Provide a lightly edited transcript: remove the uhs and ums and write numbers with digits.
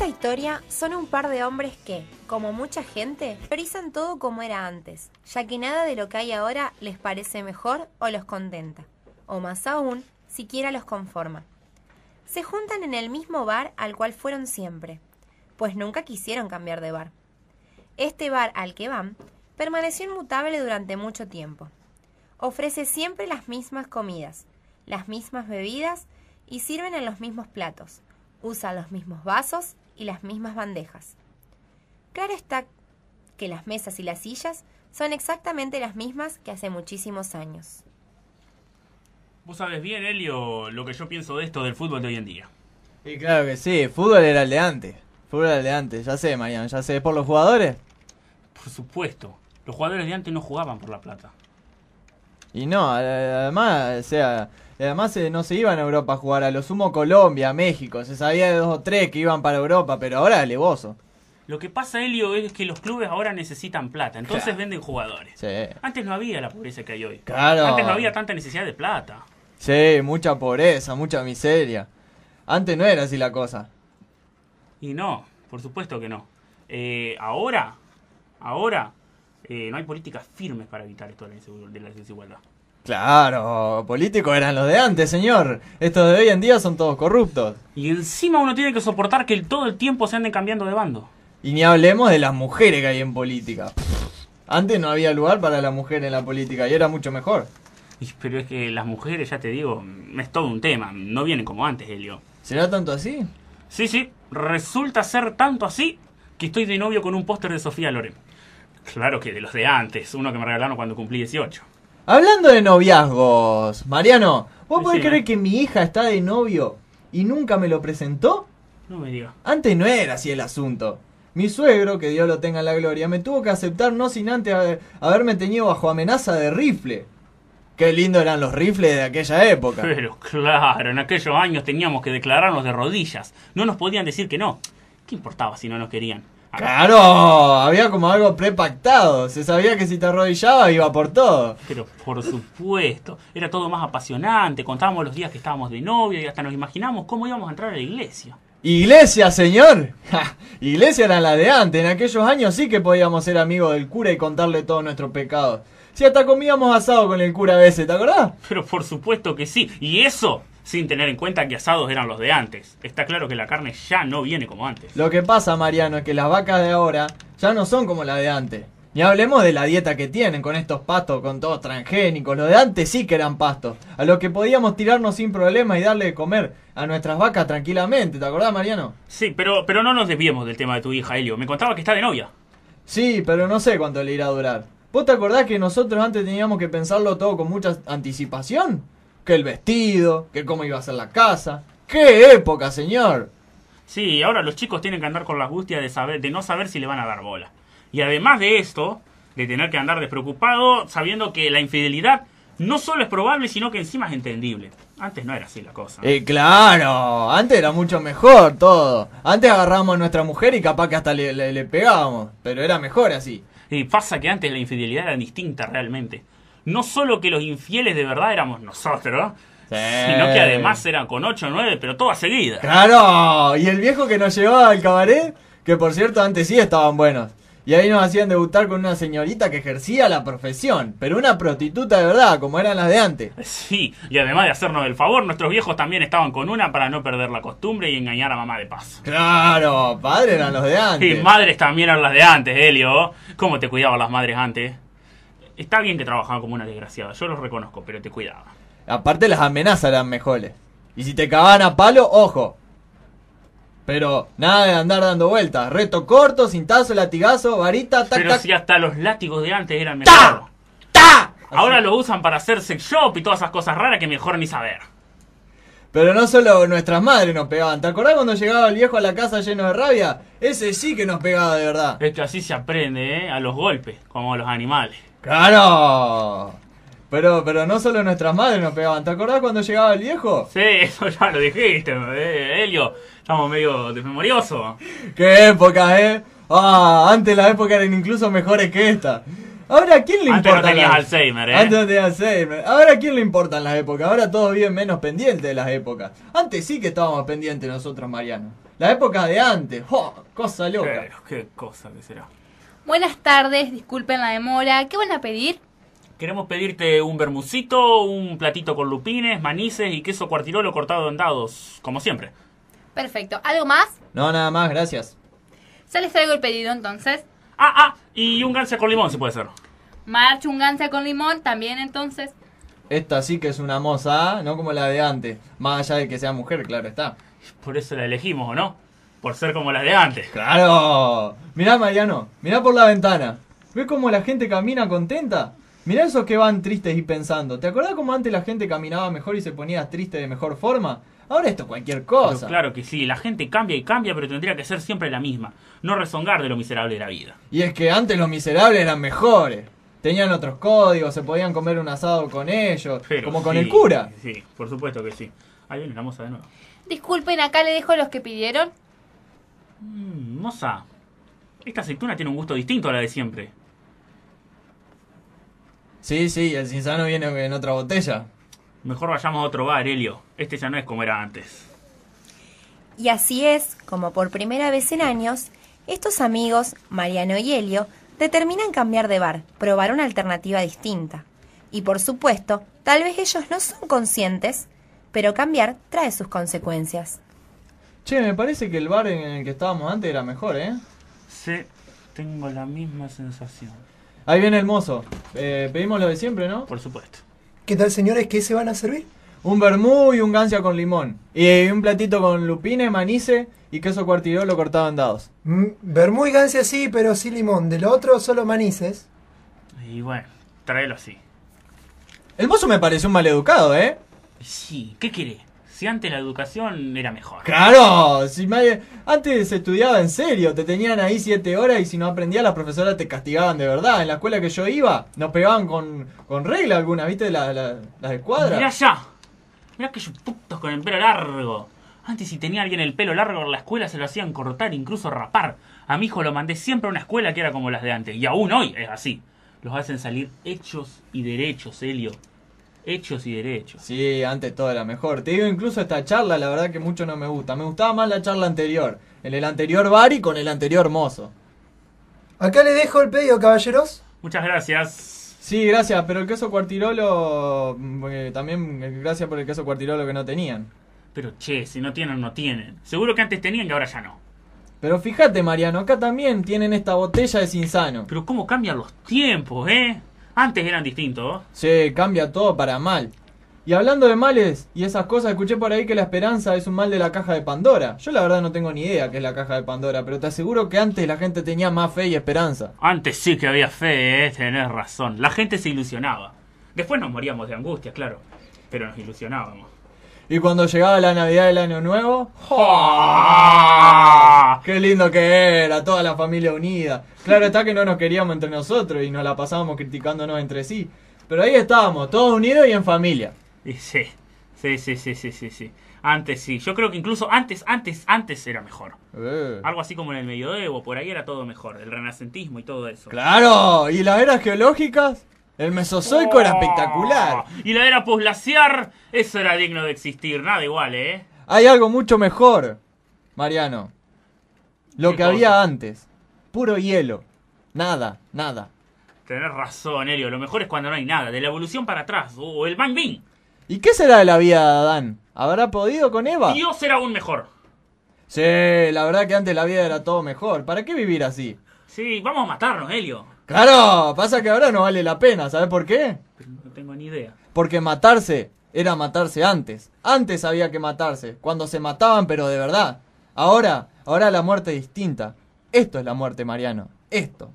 Esta historia son un par de hombres que, como mucha gente, priorizan todo como era antes, ya que nada de lo que hay ahora les parece mejor o los contenta, o más aún, siquiera los conforma. Se juntan en el mismo bar al cual fueron siempre, pues nunca quisieron cambiar de bar. Este bar al que van permaneció inmutable durante mucho tiempo. Ofrece siempre las mismas comidas, las mismas bebidas y sirven en los mismos platos. Usa los mismos vasos y las mismas bandejas. Claro está que las mesas y las sillas son exactamente las mismas que hace muchísimos años. Vos sabés bien, Helio, lo que yo pienso de esto del fútbol de hoy en día. Y claro que sí, fútbol era el de antes. Fútbol era el de antes, ya sé, Mariano, ya sé. ¿Por los jugadores? Por supuesto, los jugadores de antes no jugaban por la plata. Y no, además, o sea, además no se iban a Europa a jugar, a lo sumo Colombia, México, se sabía de 2 o 3 que iban para Europa, pero ahora es alevoso. Lo que pasa, Helio, es que los clubes ahora necesitan plata, entonces Claro. venden jugadores. Sí. Antes no había la pobreza que hay hoy. Claro. Antes no había tanta necesidad de plata. Sí, mucha pobreza, mucha miseria. Antes no era así la cosa. Y no, por supuesto que no. Ahora, no hay políticas firmes para evitar esto de la desigualdad. Claro, políticos eran los de antes, señor. Estos de hoy en día son todos corruptos. Y encima uno tiene que soportar que todo el tiempo se anden cambiando de bando. Y ni hablemos de las mujeres que hay en política. Antes no había lugar para la mujer en la política y era mucho mejor. Pero es que las mujeres, ya te digo, es todo un tema. No vienen como antes, Helio. ¿Será tanto así? Sí, resulta ser tanto así que estoy de novio con un póster de Sofía Loren. Claro que de los de antes, uno que me regalaron cuando cumplí 18. Hablando de noviazgos, Mariano, ¿vos podés Decime. creer que mi hija está de novio y nunca me lo presentó? No me digas. Antes no era así el asunto. Mi suegro, que Dios lo tenga en la gloria, me tuvo que aceptar no sin antes haberme tenido bajo amenaza de rifle. Qué lindo eran los rifles de aquella época. Pero claro, en aquellos años teníamos que declararnos de rodillas. No nos podían decir que no. ¿Qué importaba si no nos querían? Claro, había como algo prepactado. Se sabía que si te arrodillabas iba por todo. Pero por supuesto, era todo más apasionante. Contábamos los días que estábamos de novio y hasta nos imaginamos cómo íbamos a entrar a la iglesia. ¿Iglesia, señor? Ja, iglesia era la de antes. En aquellos años sí que podíamos ser amigos del cura y contarle todos nuestros pecados. Si hasta comíamos asado con el cura a veces, ¿te acordás? Pero por supuesto que sí. Y eso sin tener en cuenta que asados eran los de antes. Está claro que la carne ya no viene como antes. Lo que pasa, Mariano, es que las vacas de ahora ya no son como las de antes. Ni hablemos de la dieta que tienen con estos pastos, con todos transgénicos. Los de antes sí que eran pastos, a los que podíamos tirarnos sin problema y darle de comer a nuestras vacas tranquilamente. ¿Te acordás, Mariano? Sí, pero no nos desviemos del tema de tu hija, Helio. Me contaba que está de novia. Sí, pero no sé cuánto le irá a durar. ¿Vos te acordás que nosotros antes teníamos que pensarlo todo con mucha anticipación? Que el vestido, que cómo iba a ser la casa. ¡Qué época, señor! Sí, ahora los chicos tienen que andar con la angustia de no saber si le van a dar bola. Y además de esto, de tener que andar despreocupado, sabiendo que la infidelidad no solo es probable, sino que encima es entendible. Antes no era así la cosa. Claro, antes era mucho mejor todo. Antes agarrábamos a nuestra mujer y capaz que hasta le pegábamos, pero era mejor así. Y pasa que antes la infidelidad era distinta realmente. No solo que los infieles de verdad éramos nosotros, Sí. sino que además eran con 8 o 9, pero todas seguidas. Claro, y el viejo que nos llevaba al cabaret, que por cierto antes sí estaban buenos. Y ahí nos hacían debutar con una señorita que ejercía la profesión, pero una prostituta de verdad, como eran las de antes. Sí, y además de hacernos el favor, nuestros viejos también estaban con una para no perder la costumbre y engañar a mamá de paso. Claro, padre eran los de antes. Y madres también eran las de antes, Helio. ¿Cómo te cuidaban las madres antes? Está bien que trabajaban como una desgraciada, yo los reconozco, pero te cuidaban. Aparte las amenazas eran mejores. Y si te cagaban a palo, ojo. Pero nada de andar dando vueltas. Reto corto, cintazo, latigazo, varita, tac, Pero tac. si hasta los látigos de antes eran ¡Ta! mejor. ¡Ta! Ahora lo usan para hacer sex shop y todas esas cosas raras que mejor ni saber. Pero no solo nuestras madres nos pegaban. ¿Te acordás cuando llegaba el viejo a la casa lleno de rabia? Ese sí que nos pegaba de verdad. Es que así se aprende, ¿eh? A los golpes, como a los animales. ¡Claro! Pero no solo nuestras madres nos pegaban. ¿Te acordás cuando llegaba el viejo? Sí, eso ya lo dijiste, Helio. Estamos medio desmemoriosos. ¡Qué época, eh! Antes las épocas eran incluso mejores que esta. Ahora, ¿a quién le Antes no importan tenías las... Alzheimer, ¿eh? Antes no tenías Alzheimer. Ahora, ¿a quién le importan las épocas? Ahora todos viven menos pendientes de las épocas. Antes sí que estábamos pendientes nosotros, Mariano. La época de antes. ¡Oh! Cosa loca. Pero, qué cosa que será. Buenas tardes, disculpen la demora. ¿Qué van a pedir? Queremos pedirte un bermucito, un platito con lupines, manices y queso cuartirolo cortado en dados, como siempre. Perfecto. ¿Algo más? No, nada más, gracias. Ya les traigo el pedido entonces. Y un ganse con limón si puede ser. Marcha un ganse con limón también entonces. Esta sí que es una moza, ¿ah? No como la de antes. Más allá de que sea mujer, claro está. Por eso la elegimos, ¿o no? Por ser como las de antes. ¡Claro! Mirá, Mariano, mirá por la ventana. ¿Ves cómo la gente camina contenta? Mirá esos que van tristes y pensando. ¿Te acordás cómo antes la gente caminaba mejor y se ponía triste de mejor forma? Ahora esto es cualquier cosa. Pero claro que sí, la gente cambia y cambia, pero tendría que ser siempre la misma. No rezongar de lo miserable de la vida. Y es que antes los miserables eran mejores. Tenían otros códigos, se podían comer un asado con ellos, Pero como con sí, el cura. Sí, por supuesto que sí. Ahí viene la moza de nuevo. Disculpen, acá le dejo los que pidieron. Moza, esta aceituna tiene un gusto distinto a la de siempre. Sí, el cinzano viene en otra botella. Mejor vayamos a otro bar, Helio. Este ya no es como era antes. Y así es, como por primera vez en años, estos amigos, Mariano y Helio, determinan cambiar de bar, probar una alternativa distinta. Y por supuesto, tal vez ellos no son conscientes, pero cambiar trae sus consecuencias. Che, me parece que el bar en el que estábamos antes era mejor, ¿eh? Sí, tengo la misma sensación. Ahí viene el mozo. Pedimos lo de siempre, ¿no? Por supuesto. ¿Qué tal, señores? ¿Qué se van a servir? Un vermú y un gancia con limón. Y un platito con lupines, manice y queso cuartirolo cortado en dados. Vermú y gancia sí, pero sin limón. De lo otro, solo manices. Y bueno, tráelo así. El mozo me pareció un maleducado, ¿eh? Sí, ¿qué querés? Si antes la educación era mejor. ¡Claro! Antes se estudiaba en serio, te tenían ahí 7 horas y si no aprendías las profesoras te castigaban de verdad. En la escuela que yo iba nos pegaban con regla alguna, ¿viste? Las de cuadra. Mirá ya. Mirá aquellos putos con el pelo largo. Antes si tenía alguien el pelo largo en la escuela se lo hacían cortar, incluso rapar. A mi hijo lo mandé siempre a una escuela que era como las de antes. Y aún hoy es así. Los hacen salir hechos y derechos, Helio. Hechos y derechos. Sí, antes todo era mejor. Te digo, incluso esta charla, la verdad que mucho no me gusta. Me gustaba más la charla anterior. En el anterior bar y con el anterior mozo. Acá le dejo el pedido, caballeros. Muchas gracias. Sí, gracias, pero el queso cuartirolo... también gracias por el queso cuartirolo que no tenían. Pero che, si no tienen, no tienen. Seguro que antes tenían y ahora ya no. Pero fíjate, Mariano, acá también tienen esta botella de cinzano. Pero cómo cambian los tiempos, ¿eh? Antes eran distintos. Sí, cambia todo para mal. Y hablando de males y esas cosas, escuché por ahí que la esperanza es un mal de la caja de Pandora. Yo la verdad no tengo ni idea qué es la caja de Pandora, pero te aseguro que antes la gente tenía más fe y esperanza. Antes sí que había fe, tenés razón. La gente se ilusionaba. Después nos moríamos de angustia, claro. Pero nos ilusionábamos. Y cuando llegaba la Navidad del Año Nuevo... ¡Oh! ¡Qué lindo que era! Toda la familia unida. Claro está que no nos queríamos entre nosotros y nos la pasábamos criticándonos entre sí. Pero ahí estábamos, todos unidos y en familia. Y sí. Antes sí. Yo creo que incluso antes era mejor. Algo así como en el medioevo, por ahí era todo mejor. El renacentismo y todo eso. ¡Claro! ¿Y las eras geológicas? El Mesozoico era espectacular. Y la era posglaciar, eso era digno de existir. Nada igual, ¿eh? Hay algo mucho mejor, Mariano. Lo ¿Qué que cosa? había antes. Puro hielo. Nada. Tenés razón, Helio. Lo mejor es cuando no hay nada. De la evolución para atrás. O el Bang Bing. ¿Y qué será de la vida de Adán? ¿Habrá podido con Eva? Dios era aún mejor. Sí, la verdad que antes la vida era todo mejor. ¿Para qué vivir así? Sí, vamos a matarnos, Helio. Claro, pasa que ahora no vale la pena. ¿Sabes por qué? No tengo ni idea. Porque matarse era matarse antes. Antes había que matarse. Cuando se mataban, pero de verdad. Ahora la muerte es distinta. Esto es la muerte, Mariano. Esto.